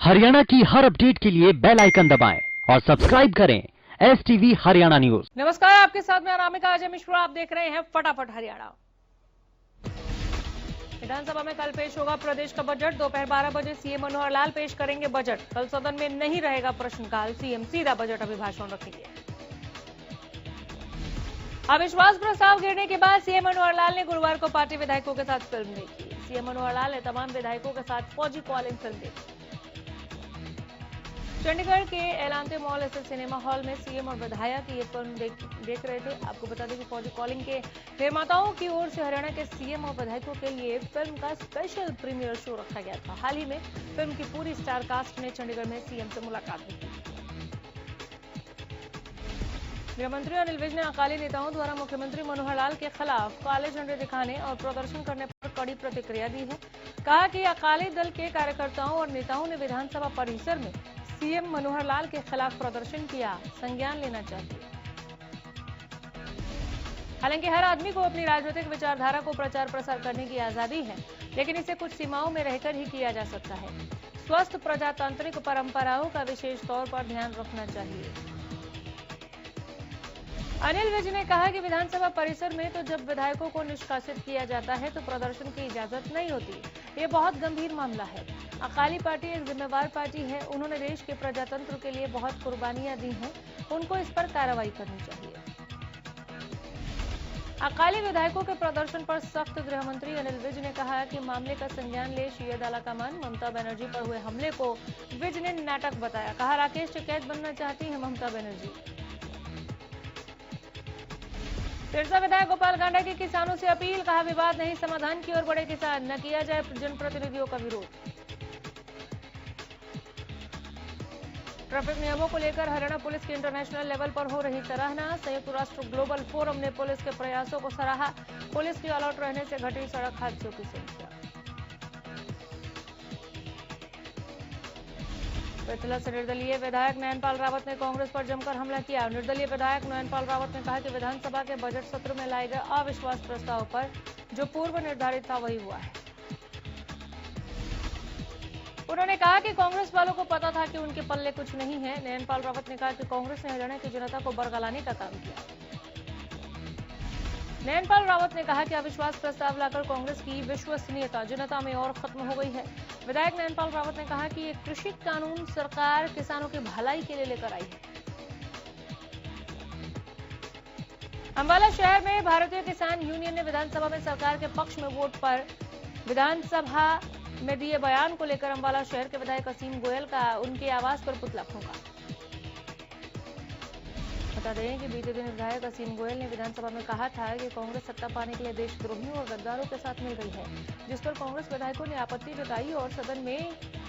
हरियाणा की हर अपडेट के लिए बेल आइकन दबाएं और सब्सक्राइब करें STV हरियाणा न्यूज। नमस्कार, आपके साथ मैं अनामिका अजय मिश्रा। आप देख रहे हैं फटाफट हरियाणा। विधानसभा में कल पेश होगा प्रदेश का बजट। दोपहर 12 बजे सीएम मनोहर लाल पेश करेंगे बजट। कल सदन में नहीं रहेगा प्रश्नकाल, सीएम सीधा बजट अभिभाषण रखेंगे। अविश्वास प्रस्ताव गिरने के बाद सीएम मनोहर लाल ने गुरुवार को पार्टी विधायकों के साथ फिल्म देखी। सीएम मनोहर लाल ने तमाम विधायकों के साथ फौजी कॉलिंग फिल्म देखी। चंडीगढ़ के एलांते मॉल स्थित सिनेमा हॉल में सीएम और विधायक ये फिल्म देख रहे थे। आपको बता दें कि फौजी कॉलिंग के निर्माताओं की ओर से हरियाणा के सीएम और विधायकों के लिए फिल्म का स्पेशल प्रीमियर शो रखा गया था। हाल ही में फिल्म की पूरी स्टार कास्ट ने चंडीगढ़ में सीएम से मुलाकात भी की। गृह मंत्री अनिल विज ने अकाली नेताओं द्वारा मुख्यमंत्री मनोहर लाल के खिलाफ काले झंडे दिखाने और प्रदर्शन करने पर कड़ी प्रतिक्रिया दी है। कहा कि अकाली दल के कार्यकर्ताओं और नेताओं ने विधानसभा परिसर में सीएम मनोहर लाल के खिलाफ प्रदर्शन किया, संज्ञान लेना चाहिए। हालांकि हर आदमी को अपनी राजनीतिक विचारधारा को प्रचार प्रसार करने की आजादी है, लेकिन इसे कुछ सीमाओं में रहकर ही किया जा सकता है। स्वस्थ प्रजातांत्रिक परंपराओं का विशेष तौर पर ध्यान रखना चाहिए। अनिल विज ने कहा कि विधानसभा परिसर में तो जब विधायकों को निष्कासित किया जाता है तो प्रदर्शन की इजाजत नहीं होती। ये बहुत गंभीर मामला है। अकाली पार्टी एक जिम्मेवार पार्टी है। उन्होंने देश के प्रजातंत्र के लिए बहुत कुर्बानियां दी हैं। उनको इस पर कार्रवाई करनी चाहिए। अकाली विधायकों के प्रदर्शन पर सख्त गृह मंत्री अनिल विज ने कहा कि मामले का संज्ञान ले शहीद आला कमान ममता बनर्जी पर हुए हमले को विज ने नाटक बताया। कहा राकेश टिकैत बनना चाहती है ममता बनर्जी। सिरसा विधायक गोपाल कांडा की किसानों से अपील। कहा विवाद नहीं समाधान की ओर बढ़े किसान, न किया जाए जनप्रतिनिधियों का विरोध। ट्रैफिक नियमों को लेकर हरियाणा पुलिस की इंटरनेशनल लेवल पर हो रही सराहना। संयुक्त राष्ट्र ग्लोबल फोरम ने पुलिस के प्रयासों को सराहा। पुलिस की अलर्ट रहने से घटी सड़क हादसों की संख्या। पृथला से निर्दलीय विधायक नयनपाल रावत ने कांग्रेस पर जमकर हमला किया। निर्दलीय विधायक नयनपाल रावत ने कहा कि विधानसभा के बजट सत्र में लाए गए अविश्वास प्रस्ताव पर जो पूर्व निर्धारित था वही हुआ है। उन्होंने कहा कि कांग्रेस वालों को पता था कि उनके पल्ले कुछ नहीं है। नयनपाल रावत ने कहा कि कांग्रेस ने हरियाणा की जनता को बरगलाने का काम किया। नयनपाल रावत ने कहा कि अविश्वास प्रस्ताव लाकर कांग्रेस की विश्वसनीयता जनता में और खत्म हो गई है। विधायक नयनपाल रावत ने कहा कि ये कृषि कानून सरकार किसानों की भलाई के लिए लेकर आई है। अंबाला शहर में भारतीय किसान यूनियन ने विधानसभा में सरकार के पक्ष में वोट पर विधानसभा में दिए बयान को लेकर अंबाला शहर के विधायक असीम गोयल का उनके आवास पर पुतला फूंका। बता दें कि बीते दिन विधायक असीम गोयल ने विधानसभा में कहा था कि कांग्रेस सत्ता पाने के लिए देशद्रोहियों और गद्दारों के साथ मिल रही है, जिस पर कांग्रेस विधायकों ने आपत्ति जताई और सदन में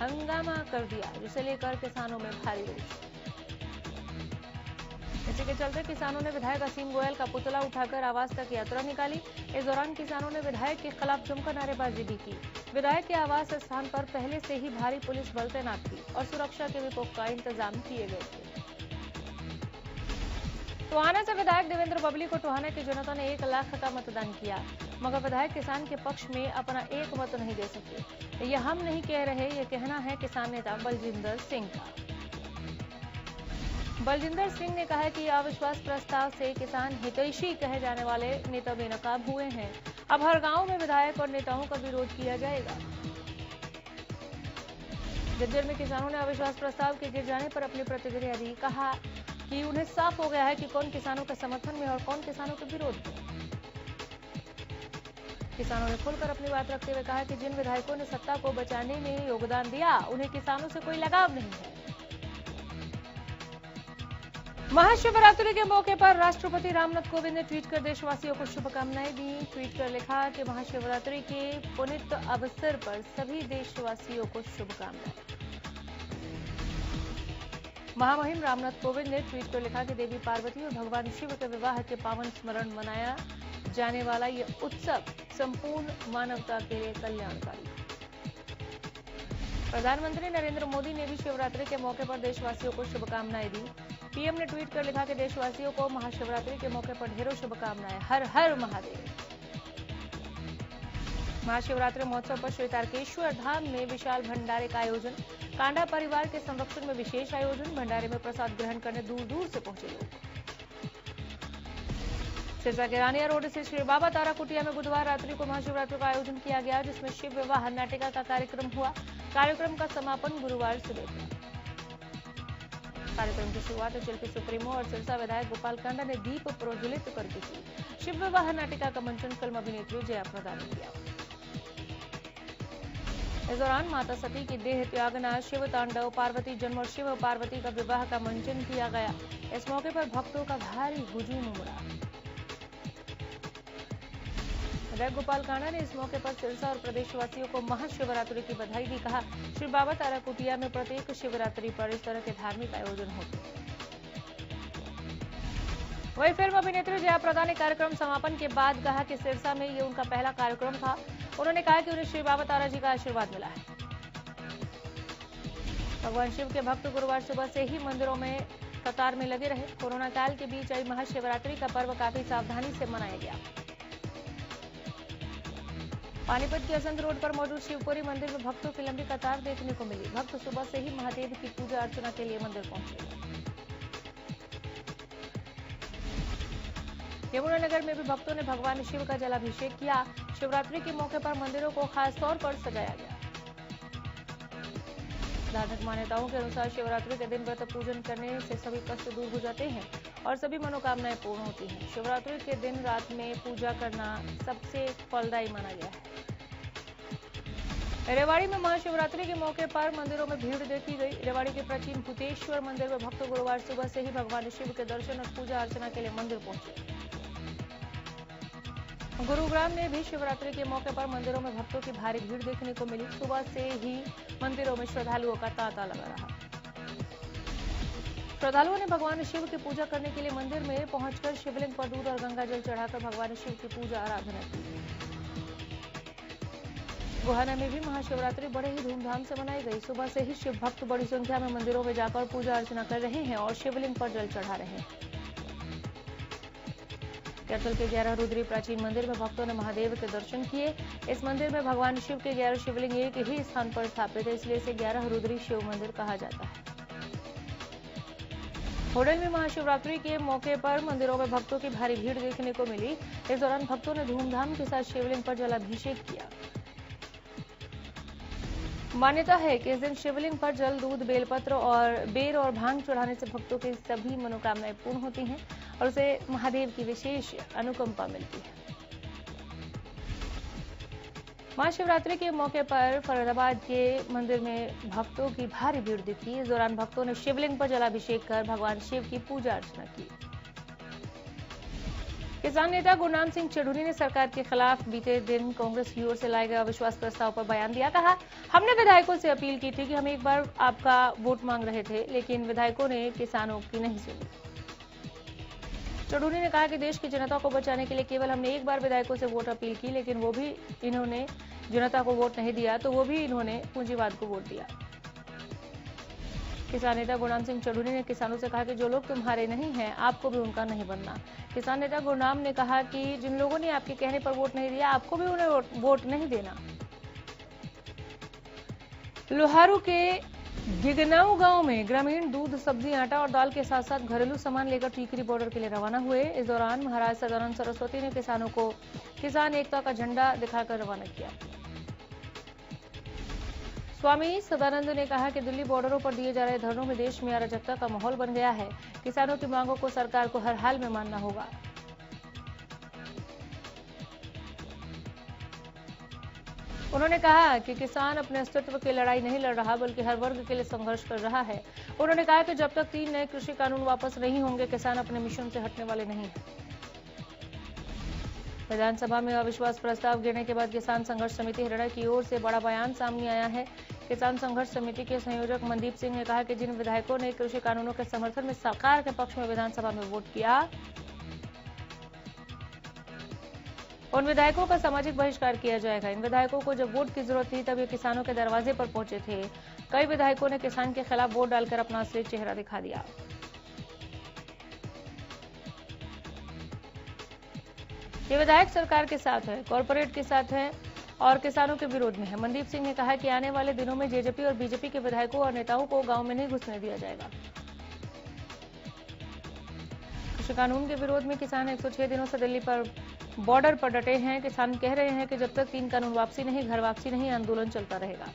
हंगामा कर दिया, जिसे लेकर किसानों में भारी रोष। इसी के चलते किसानों ने विधायक असीम गोयल का पुतला उठाकर आवास तक यात्रा निकाली। इस दौरान किसानों ने विधायक के खिलाफ जमकर नारेबाजी भी की। विधायक के आवास स्थान पर पहले से ही भारी पुलिस बल तैनात थी और सुरक्षा के भी पुख्ता इंतजाम किए गए थे। टोहाना से विधायक देवेंद्र बबली को टोहाना की जनता ने 1 लाख का मतदान किया, मगर विधायक किसान के पक्ष में अपना एक मत नहीं दे सके। यह हम नहीं कह रहे, ये कहना है किसान नेता बलजिंदर सिंह का। बलजिंदर सिंह ने कहा कि अविश्वास प्रस्ताव से किसान हितैषी कहे जाने वाले नेता बेनकाब हुए हैं। अब हर गांव में विधायक और नेताओं का विरोध किया जाएगा। झज्जर में किसानों ने अविश्वास प्रस्ताव के गिर जाने पर अपनी प्रतिक्रिया दी। कहा कि उन्हें साफ हो गया है कि कौन किसानों के समर्थन में और कौन किसानों के विरोध में। किसानों ने खुलकर अपनी बात रखते हुए कहा कि जिन विधायकों ने सत्ता को बचाने में योगदान दिया उन्हें किसानों से कोई लगाव नहीं है। महाशिवरात्रि के मौके पर राष्ट्रपति रामनाथ कोविंद ने ट्वीट कर देशवासियों को शुभकामनाएं दी। ट्वीट कर लिखा कि महाशिवरात्रि के पुनीत अवसर पर सभी देशवासियों को शुभकामनाएं। महामहिम रामनाथ कोविंद ने ट्वीट कर लिखा कि देवी पार्वती और भगवान शिव के विवाह के पावन स्मरण मनाया जाने वाला ये उत्सव संपूर्ण मानवता के लिए कल्याणकारी। प्रधानमंत्री नरेंद्र मोदी ने भी शिवरात्रि के मौके पर देशवासियों को शुभकामनाएं दी। पीएम ने ट्वीट कर लिखा कि देशवासियों को महाशिवरात्रि के मौके पर ढेरों शुभकामनाएं। हर हर महादेव। महाशिवरात्रि महोत्सव पर श्री तारकेश्वर धाम में विशाल भंडारे का आयोजन। कांडा परिवार के संरक्षण में विशेष आयोजन। भंडारे में प्रसाद ग्रहण करने दूर दूर से पहुंचे लोग। सिरसा के रानिया रोड स्थित श्री बाबा तारा कुटिया में बुधवार रात्रि को महाशिवरात्रि का आयोजन किया गया, जिसमें शिव विवाह नाटिका का कार्यक्रम हुआ। कार्यक्रम का समापन गुरुवार सुबह हुआ। कार्यक्रम की शुरुआत एचएलपी सुप्रीमो और सिरसा विधायक गोपाल कांडा ने दीप प्रज्वलित करके की। शिव विवाह नाटिका का मंचन फिल्म अभिनेत्री जया प्रदा ने किया। इस दौरान माता सती की देह त्यागना, शिव तांडव, पार्वती जन्म और शिव पार्वती का विवाह का मंचन किया गया। इस मौके पर भक्तों का भारी हुजूम उमड़ा। विधायक गोपाल कांडा ने इस मौके पर सिरसा और प्रदेशवासियों को महाशिवरात्रि की बधाई दी। कहा, श्री बाबा तारा कुटिया में प्रत्येक शिवरात्रि पर इस तरह के धार्मिक आयोजन होते हैं। वही फिल्म अभिनेत्री जया प्रदा ने कार्यक्रम समापन के बाद कहा कि सिरसा में ये उनका पहला कार्यक्रम था। उन्होंने कहा कि उन्हें श्री बाबा तारा जी का आशीर्वाद मिला है। भगवान शिव के भक्त गुरुवार सुबह से ही मंदिरों में कतार में लगे रहे। कोरोना काल के बीच आई महाशिवरात्रि का पर्व काफी सावधानी से मनाया गया। पानीपत के असंत रोड पर मौजूद शिवपुरी मंदिर में भक्तों की लंबी कतार देखने को मिली। भक्त सुबह से ही महादेव की पूजा अर्चना के लिए मंदिर पहुंचे। यमुनानगर में भी भक्तों ने भगवान शिव का जलाभिषेक किया। शिवरात्रि के मौके पर मंदिरों को खास तौर पर सजाया गया। धार्मिक मान्यताओं के अनुसार शिवरात्रि के दिन व्रत पूजन करने से सभी कष्ट दूर हो जाते हैं और सभी मनोकामनाएं पूर्ण होती हैं। शिवरात्रि के दिन रात में पूजा करना सबसे फलदायी माना गया है। रेवाड़ी में महाशिवरात्रि के मौके पर मंदिरों में भीड़ देखी गई। रेवाड़ी के प्राचीन भूतेश्वर मंदिर में भक्त गुरुवार सुबह से ही भगवान शिव के दर्शन और पूजा अर्चना के लिए मंदिर पहुंचे। गुरुग्राम में भी शिवरात्रि के मौके पर मंदिरों में भक्तों की भारी भीड़ देखने को मिली। सुबह से ही मंदिरों में श्रद्धालुओं का तांता लगा रहा। श्रद्धालुओं ने भगवान शिव की पूजा करने के लिए मंदिर में पहुंचकर शिवलिंग पर दूध और गंगा जल चढ़ाकर भगवान शिव की पूजा आराधना की। गोहाना में भी महाशिवरात्रि बड़े ही धूमधाम से मनाई गई। सुबह से ही शिव भक्त बड़ी संख्या में मंदिरों में जाकर पूजा अर्चना कर रहे हैं और शिवलिंग पर जल चढ़ा रहे हैं। कैथल के 11 रुद्री प्राचीन मंदिर में भक्तों ने महादेव के दर्शन किए। इस मंदिर में भगवान शिव के 11 शिवलिंग एक ही स्थान पर स्थापित है, इसलिए इसे 11 रुद्री शिव मंदिर कहा जाता है। होडल में महाशिवरात्रि के मौके पर मंदिरों में भक्तों की भारी भीड़ देखने को मिली। इस दौरान भक्तों ने धूमधाम के साथ शिवलिंग पर जलाभिषेक किया। मान्यता है कि इस दिन शिवलिंग पर जल, दूध, बेलपत्र और बेर और भांग चढ़ाने से भक्तों की सभी मनोकामनाएं पूर्ण होती हैं और उसे महादेव की विशेष अनुकंपा मिलती है। महाशिवरात्रि के मौके पर फरीदाबाद के मंदिर में भक्तों की भारी भीड़ दिखी। इस दौरान भक्तों ने शिवलिंग पर जलाभिषेक कर भगवान शिव की पूजा अर्चना की। किसान नेता गुरनाम सिंह चढ़ूनी ने सरकार के खिलाफ बीते दिन कांग्रेस की ओर से लाए गए अविश्वास प्रस्ताव पर बयान दिया। कहा, हमने विधायकों से अपील की थी कि हम एक बार आपका वोट मांग रहे थे, लेकिन विधायकों ने किसानों की नहीं सुनी। चढ़ूनी ने कहा कि देश की जनता को बचाने के लिए केवल हमने एक बार विधायकों से वोट अपील की, लेकिन वो भी इन्होंने जनता को वोट नहीं दिया, तो वो भी इन्होंने पूंजीवाद को वोट दिया। किसान नेता गुरनाम सिंह चढ़ूनी ने किसानों से कहा कि जो लोग तुम्हारे नहीं हैं, आपको भी उनका नहीं बनना। किसान नेता गुरनाम ने कहा कि जिन लोगों ने आपके कहने पर वोट नहीं दिया, आपको भी उन्हें वोट नहीं देना। लोहारू के गिगनाऊ गांव में ग्रामीण दूध, सब्जी, आटा और दाल के साथ साथ घरेलू सामान लेकर टीकरी बॉर्डर के लिए रवाना हुए। इस दौरान महाराज सदानंद सरस्वती ने किसानों को किसान एकता का झंडा दिखाकर रवाना किया। स्वामी सदानंद ने कहा कि दिल्ली बॉर्डरों पर दिए जा रहे धरनों में देश में अराजकता का माहौल बन गया है। किसानों की मांगों को सरकार को हर हाल में मानना होगा। उन्होंने कहा कि किसान अपने अस्तित्व की लड़ाई नहीं लड़ रहा, बल्कि हर वर्ग के लिए संघर्ष कर रहा है। उन्होंने कहा कि जब तक 3 नए कृषि कानून वापस नहीं होंगे, किसान अपने मिशन से हटने वाले नहीं हैं। विधानसभा में अविश्वास प्रस्ताव गिरने के बाद किसान संघर्ष समिति हरियाणा की ओर से बड़ा बयान सामने आया है। किसान संघर्ष समिति के संयोजक मनदीप सिंह ने कहा कि जिन विधायकों ने कृषि कानूनों के समर्थन में सरकार के पक्ष में विधानसभा में वोट किया, उन विधायकों का सामाजिक बहिष्कार किया जाएगा। इन विधायकों को जब वोट की जरूरत थी, तब ये किसानों के दरवाजे पर पहुंचे थे। कई विधायकों ने किसान के खिलाफ वोट डालकर अपना असली चेहरा दिखा दिया। ये विधायक सरकार के साथ है, कॉर्पोरेट के साथ है और किसानों के विरोध में है। मनदीप सिंह ने कहा कि आने वाले दिनों में जेजेपी और बीजेपी के विधायकों और नेताओं को गांव में नहीं घुसने दिया जाएगा। कृषि कानून के विरोध में किसान 106 दिनों से दिल्ली पर बॉर्डर पर डटे हैं। किसान कह रहे हैं कि जब तक 3 कानून वापसी नहीं, घर वापसी नहीं, आंदोलन चलता रहेगा।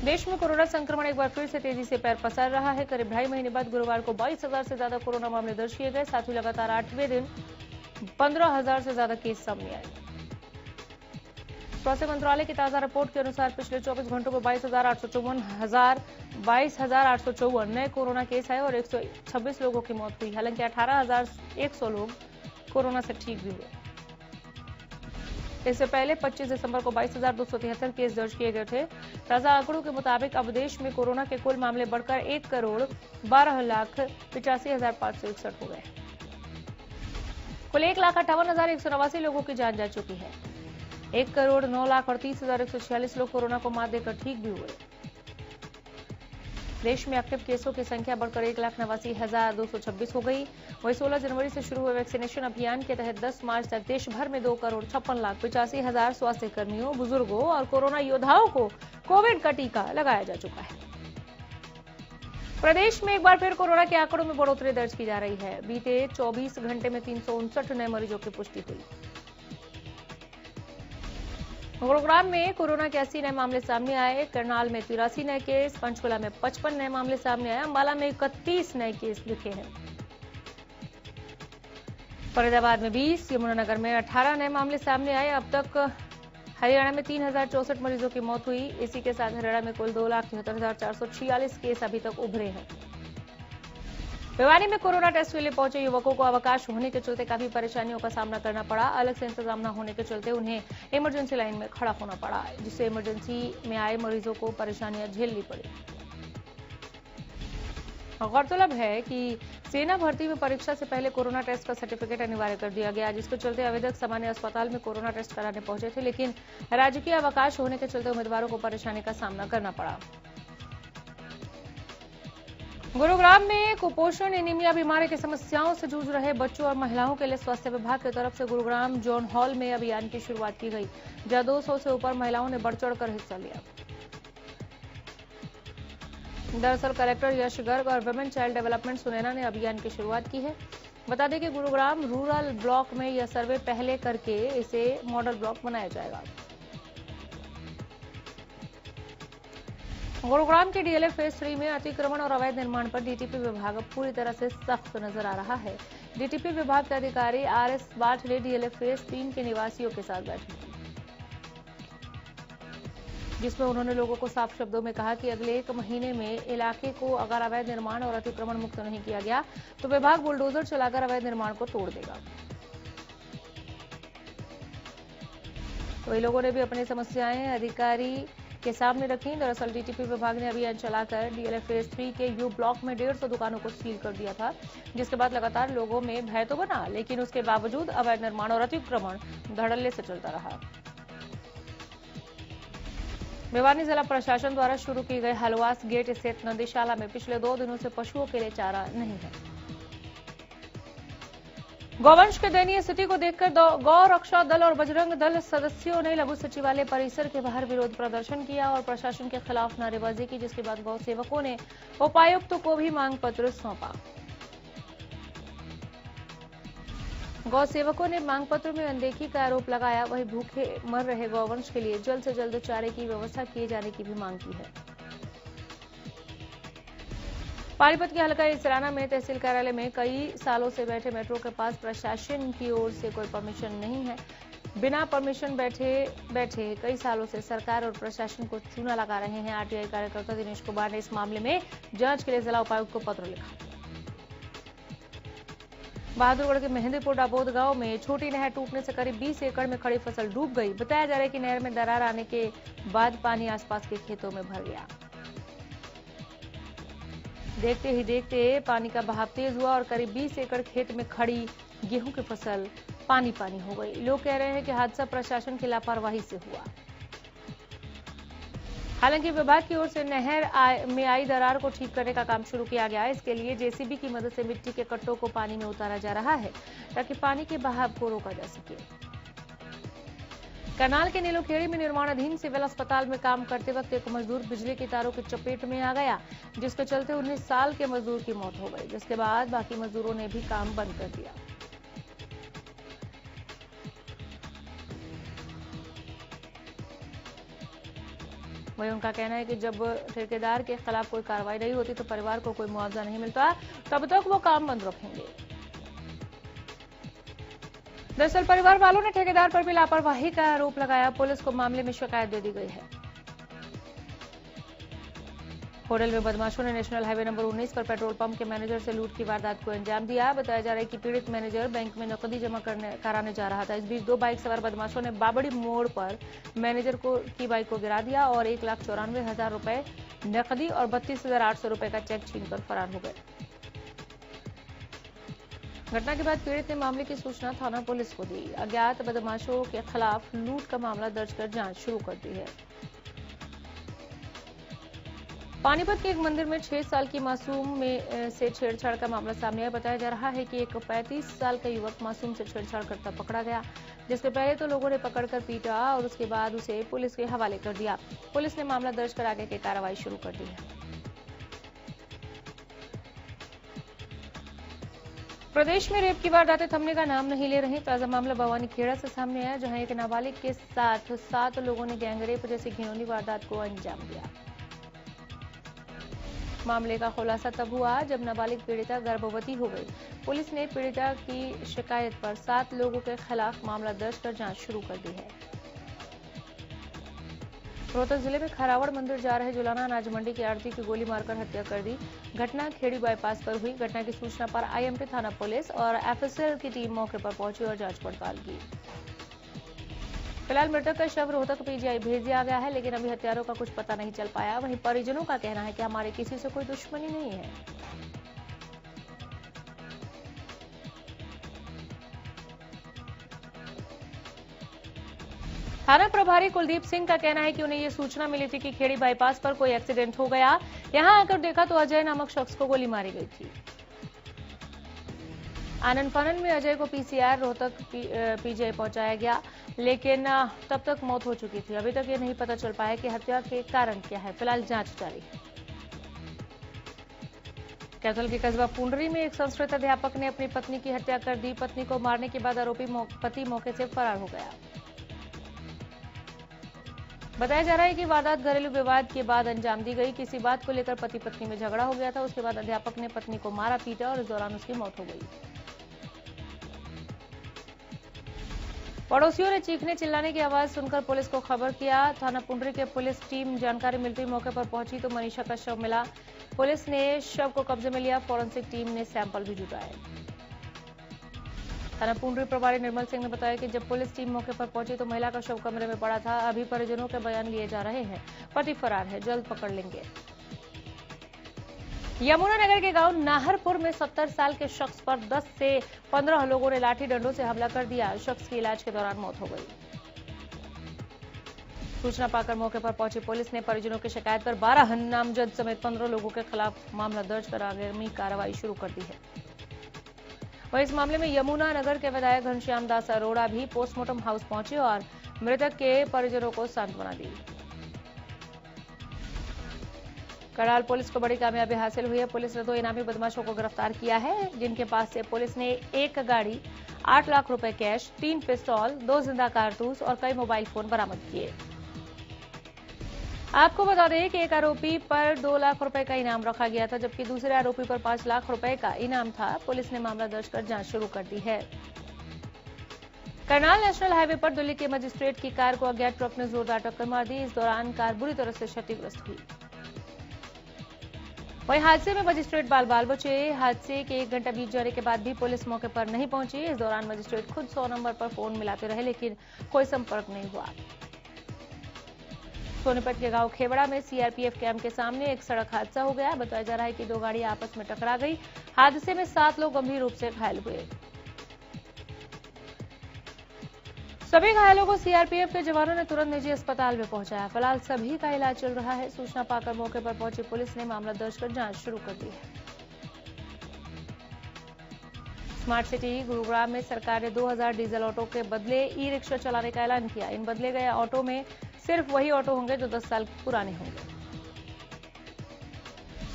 देश में कोरोना संक्रमण एक बार फिर से तेजी से पैर पसार रहा है। करीब 2.5 महीने बाद गुरुवार को 22,000 से ज्यादा कोरोना मामले दर्ज किए गए। साथ ही लगातार 8वें दिन 15,000 से ज्यादा केस सामने आए। स्वास्थ्य मंत्रालय की ताजा रिपोर्ट के अनुसार पिछले 24 घंटों में 22,854 नए कोरोना केस आए और 126 लोगों की मौत हुई। हालांकि 18,100 लोग कोरोना से ठीक भी हुए। इससे पहले 25 दिसंबर को 22,273 केस दर्ज किए गए थे। ताजा आंकड़ों के मुताबिक अब देश में कोरोना के कुल मामले बढ़कर 1,12,85,561 हो गए। कुल 1,58,189 लोगों की जान जा चुकी है। 1,09,38,146 लोग कोरोना को मात देकर ठीक भी हुए। देश में एक्टिव केसों की संख्या बढ़कर 1,89,226 हो गई। वहीं 16 जनवरी से शुरू हुए वैक्सीनेशन अभियान के तहत 10 मार्च तक देश भर में 2,56,85,000 स्वास्थ्य कर्मियों, बुजुर्गों और कोरोना योद्धाओं को कोविड का टीका लगाया जा चुका है। प्रदेश में एक बार फिर कोरोना के आंकड़ों में बढ़ोतरी दर्ज की जा रही है। बीते 24 घंटे में 359 नए मरीजों की पुष्टि हुई। गुरुग्राम में कोरोना के 80 नए मामले सामने आए। करनाल में 83 नए केस, पंचकुला में 55 नए मामले सामने आए। अंबाला में 31 नए केस दिखे हैं। फरीदाबाद में 20, यमुनानगर में 18 नए मामले सामने आए। अब तक हरियाणा में 3,064 मरीजों की मौत हुई। इसी के साथ हरियाणा में कुल 2,73,446 केस अभी तक उभरे हैं। भिवानी में कोरोना टेस्ट के लिए पहुंचे युवकों को अवकाश होने के चलते काफी परेशानियों का सामना करना पड़ा। अलग से इंतजाम न होने के चलते उन्हें इमरजेंसी लाइन में खड़ा होना पड़ा, जिससे इमरजेंसी में आए मरीजों को परेशानियां झेलनी पड़ी। गौरतलब है कि सेना भर्ती में परीक्षा से पहले कोरोना टेस्ट का सर्टिफिकेट अनिवार्य कर दिया गया, जिसके चलते आवेदक सामान्य अस्पताल में कोरोना टेस्ट कराने पहुंचे थे, लेकिन राजकीय अवकाश होने के चलते उम्मीदवारों को परेशानी का सामना करना पड़ा। गुरुग्राम में कुपोषण, एनीमिया बीमारी की समस्याओं से जूझ रहे बच्चों और महिलाओं के लिए स्वास्थ्य विभाग की तरफ से गुरुग्राम जोन हॉल में अभियान की शुरुआत की गई, जहां 200 से ऊपर महिलाओं ने बढ़ चढ़कर हिस्सा लिया। दरअसल कलेक्टर यश गर्ग और वुमेन चाइल्ड डेवलपमेंट सुनैना ने अभियान की शुरुआत की है। बता दें कि गुरुग्राम रूरल ब्लॉक में यह सर्वे पहले करके इसे मॉडल ब्लॉक बनाया जाएगा। गुरुग्राम के डीएलएफ फेज 3 में अतिक्रमण और अवैध निर्माण पर डीटीपी विभाग अब पूरी तरह से सख्त नजर आ रहा है। डीटीपी विभाग के अधिकारी आरएस बाठ ने डीएलएफ फेज 3 के निवासियों के साथ बैठक की, जिसमें उन्होंने लोगों को साफ शब्दों में कहा कि अगले 1 महीने में इलाके को अगर अवैध निर्माण और अतिक्रमण मुक्त नहीं किया गया तो विभाग बुलडोजर चलाकर अवैध निर्माण को तोड़ देगा। वही लोगों ने भी अपनी समस्याएं अधिकारी के सामने रखी। दरअसल डीटीपी विभाग ने अभियान चलाकर डीएलएफ फेज 3 के यू ब्लॉक में 150 दुकानों को सील कर दिया था, जिसके बाद लगातार लोगों में भय तो बना, लेकिन उसके बावजूद अवैध निर्माण और अतिक्रमण धड़ल्ले से चलता रहा। भिवानी जिला प्रशासन द्वारा शुरू की गई हलवास गेट स्थित नदीशाला में पिछले 2 दिनों से पशुओं के लिए चारा नहीं है। गौवंश के दयनीय स्थिति को देखकर गौ रक्षा दल और बजरंग दल सदस्यों ने लघु सचिवालय परिसर के बाहर विरोध प्रदर्शन किया और प्रशासन के खिलाफ नारेबाजी की, जिसके बाद गौ सेवकों ने उपायुक्त को भी मांग पत्र सौंपा। गौ सेवकों ने मांग पत्र में अनदेखी का आरोप लगाया। वहीं भूखे मर रहे गौवंश के लिए जल्द से जल्द चारे की व्यवस्था किए जाने की भी मांग की है। पानीपत के हल्का इसराना में तहसील कार्यालय में कई सालों से बैठे मेट्रो के पास प्रशासन की ओर से कोई परमिशन नहीं है। बिना परमिशन बैठे कई सालों से सरकार और प्रशासन को चूना लगा रहे हैं। आरटीआई कार्यकर्ता दिनेश कुमार ने इस मामले में जांच के लिए जिला उपायुक्त को पत्र लिखा। बहादुरगढ़ के मेहंदीपुर डाबोद गांव में छोटी नहर टूटने से करीब 20 एकड़ में खड़ी फसल डूब गई। बताया जा रहा है कि नहर में दरार आने के बाद पानी आसपास के खेतों में भर गया। देखते ही देखते पानी का बहाव तेज हुआ और करीब 20 एकड़ खेत में खड़ी गेहूं की फसल पानी पानी हो गई। लोग कह रहे हैं कि हादसा प्रशासन की लापरवाही से हुआ। हालांकि विभाग की ओर से नहर में आई दरार को ठीक करने का काम शुरू किया गया है। इसके लिए जेसीबी की मदद से मिट्टी के कट्टों को पानी में उतारा जा रहा है ताकि पानी के बहाव को रोका जा सके। करनाल के नीलोखेड़ी में निर्माणाधीन सिविल अस्पताल में काम करते वक्त एक मजदूर बिजली की तारों की चपेट में आ गया, जिसके चलते 19 साल के मजदूर की मौत हो गई, जिसके बाद बाकी मजदूरों ने भी काम बंद कर दिया। वही उनका कहना है कि जब ठेकेदार के खिलाफ कोई कार्रवाई नहीं होती तो परिवार को कोई मुआवजा नहीं मिलता, तब तक वो काम बंद रखेंगे। दरअसल परिवार वालों ने ठेकेदार पर भी लापरवाही का आरोप लगाया। पुलिस को मामले में शिकायत दे दी गई है। होडल में बदमाशों ने नेशनल हाईवे नंबर 19 पर पेट्रोल पंप के मैनेजर से लूट की वारदात को अंजाम दिया। बताया जा रहा है कि पीड़ित मैनेजर बैंक में नकदी जमा कराने जा रहा था। इस बीच 2 बाइक सवार बदमाशों ने बाबड़ी मोड़ पर मैनेजर की बाइक को गिरा दिया और 1,94,000 रुपए नकदी और 32,800 रुपए का चेक छीनकर फरार हो गए। घटना के बाद पीड़ित ने मामले की सूचना थाना पुलिस को दी। अज्ञात बदमाशों के खिलाफ लूट का मामला दर्ज कर जांच शुरू कर दी है। पानीपत के एक मंदिर में 6 साल की मासूम से छेड़छाड़ का मामला सामने आया। बताया जा रहा है कि एक 35 साल का युवक मासूम से छेड़छाड़ करता पकड़ा गया, जिसके पहले तो लोगों ने पकड़कर पीटा और उसके बाद उसे पुलिस के हवाले कर दिया। पुलिस ने मामला दर्ज कर आगे की कार्रवाई शुरू कर दी है। प्रदेश में रेप की वारदातें थमने का नाम नहीं ले रही। ताजा मामला भवानी खेड़ा से सामने आया, जहां एक नाबालिग के साथ 7 लोगों ने गैंगरेप जैसी घिनौनी वारदात को अंजाम दिया। मामले का खुलासा तब हुआ जब नाबालिग पीड़िता गर्भवती हो गई। पुलिस ने पीड़िता की शिकायत पर 7 लोगों के खिलाफ मामला दर्ज कर जांच शुरू कर दी है। रोहतक जिले में खरावड़ मंदिर जा रहे जुलाना अनाज मंडी की आड़ती की गोली मारकर हत्या कर दी। घटना खेड़ी बाईपास पर हुई। घटना की सूचना पर आईएमटी थाना पुलिस और एफएसएल की टीम मौके पर पहुंची और जांच पड़ताल की। फिलहाल मृतक का शव रोहतक पीजीआई भेज दिया गया है, लेकिन अभी हत्यारों का कुछ पता नहीं चल पाया। वहीं परिजनों का कहना है कि हमारे किसी से कोई दुश्मनी नहीं है। थाना प्रभारी कुलदीप सिंह का कहना है कि उन्हें यह सूचना मिली थी कि खेड़ी बाईपास पर कोई एक्सीडेंट हो गया। यहां आकर देखा तो अजय नामक शख्स को गोली मारी गई थी। आनन फानन में अजय को पीसीआर रोहतक पीजीआई पहुंचाया गया, लेकिन तब तक मौत हो चुकी थी। अभी तक ये नहीं पता चल पाया कि हत्या के कारण क्या है। फिलहाल जांच जारी है। कैथल के कस्बा पुंडरी में एक संस्कृत अध्यापक ने अपनी पत्नी की हत्या कर दी। पत्नी को मारने के बाद आरोपी पति मौके से फरार हो गया। बताया जा रहा है कि वारदात घरेलू विवाद के बाद अंजाम दी गई। किसी बात को लेकर पति पत्नी में झगड़ा हो गया था। उसके बाद अध्यापक ने पत्नी को मारा पीटा और इस दौरान उसकी मौत हो गई। पड़ोसियों ने चीखने चिल्लाने की आवाज सुनकर पुलिस को खबर किया। थाना पुंडरी के पुलिस टीम जानकारी मिलते ही मौके पर पहुंची तो मनीषा का शव मिला। पुलिस ने शव को कब्जे में लिया। फॉरेंसिक टीम ने सैंपल भी जुटाए। थाना पुंडरी प्रभारी निर्मल सिंह ने बताया कि जब पुलिस टीम मौके पर पहुंची तो महिला का शव कमरे में पड़ा था। अभी परिजनों के बयान लिए जा रहे हैं। पति फरार है, जल्द पकड़ लेंगे। यमुनानगर के गांव नाहरपुर में 70 साल के शख्स पर 10 से 15 लोगों ने लाठी डंडों से हमला कर दिया। शख्स की इलाज के दौरान मौत हो गई। सूचना पाकर मौके पर पहुंची पुलिस ने परिजनों की शिकायत पर 12 नामजद समेत 15 लोगों के खिलाफ मामला दर्ज कर आगामी कार्रवाई शुरू कर दी है। वहीं इस मामले में यमुनानगर के विधायक घनश्याम दास अरोड़ा भी पोस्टमार्टम हाउस पहुंचे और मृतक के परिजनों को सांत्वना दी। करनाल पुलिस को बड़ी कामयाबी हासिल हुई है। पुलिस ने 2 इनामी बदमाशों को गिरफ्तार किया है, जिनके पास से पुलिस ने 1 गाड़ी, 8 लाख रुपए कैश, 3 पिस्तौल, 2 जिंदा कारतूस और कई मोबाइल फोन बरामद किए। आपको बता दें कि एक आरोपी पर 2 लाख रुपए का इनाम रखा गया था, जबकि दूसरे आरोपी पर 5 लाख रुपए का इनाम था। पुलिस ने मामला दर्ज कर जांच शुरू कर दी है। करनाल नेशनल हाईवे पर दिल्ली के मजिस्ट्रेट की कार को अज्ञात ट्रक ने जोरदार टक्कर मार दी। इस दौरान कार बुरी तरह से क्षतिग्रस्त हुई। वहीं हादसे में मजिस्ट्रेट बाल बाल बचे। हादसे के 1 घंटा बीत जाने के बाद भी पुलिस मौके पर नहीं पहुंची। इस दौरान मजिस्ट्रेट खुद 100 नंबर पर फोन मिलाते रहे, लेकिन कोई संपर्क नहीं हुआ। सोनीपत के गांव खेवड़ा में सीआरपीएफ कैंप के सामने एक सड़क हादसा हो गया। बताया जा रहा है कि 2 गाड़ियां आपस में टकरा गई। हादसे में 7 लोग गंभीर रूप से घायल हुए। सभी घायलों को सीआरपीएफ के जवानों ने तुरंत निजी अस्पताल में पहुंचाया। फिलहाल सभी का इलाज चल रहा है। सूचना पाकर मौके पर पहुंची पुलिस ने मामला दर्ज कर जांच शुरू कर दी है। स्मार्ट सिटी गुरुग्राम में सरकार ने 2000 डीजल ऑटो के बदले ई रिक्शा चलाने का ऐलान किया। इन बदले गए ऑटो में सिर्फ वही ऑटो होंगे जो 10 साल पुराने होंगे।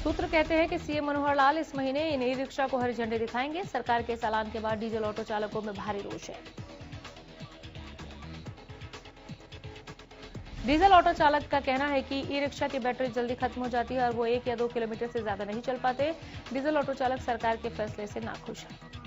सूत्र कहते हैं कि सीएम मनोहर लाल इस महीने इन ई रिक्शा को हरी झंडी दिखाएंगे। सरकार के इस ऐलान के बाद डीजल ऑटो चालकों में भारी रोष है। डीजल ऑटो चालक का कहना है कि ई रिक्शा की बैटरी जल्दी खत्म हो जाती है और वो 1 या 2 किलोमीटर से ज्यादा नहीं चल पाते। डीजल ऑटो चालक सरकार के फैसले से नाखुश है।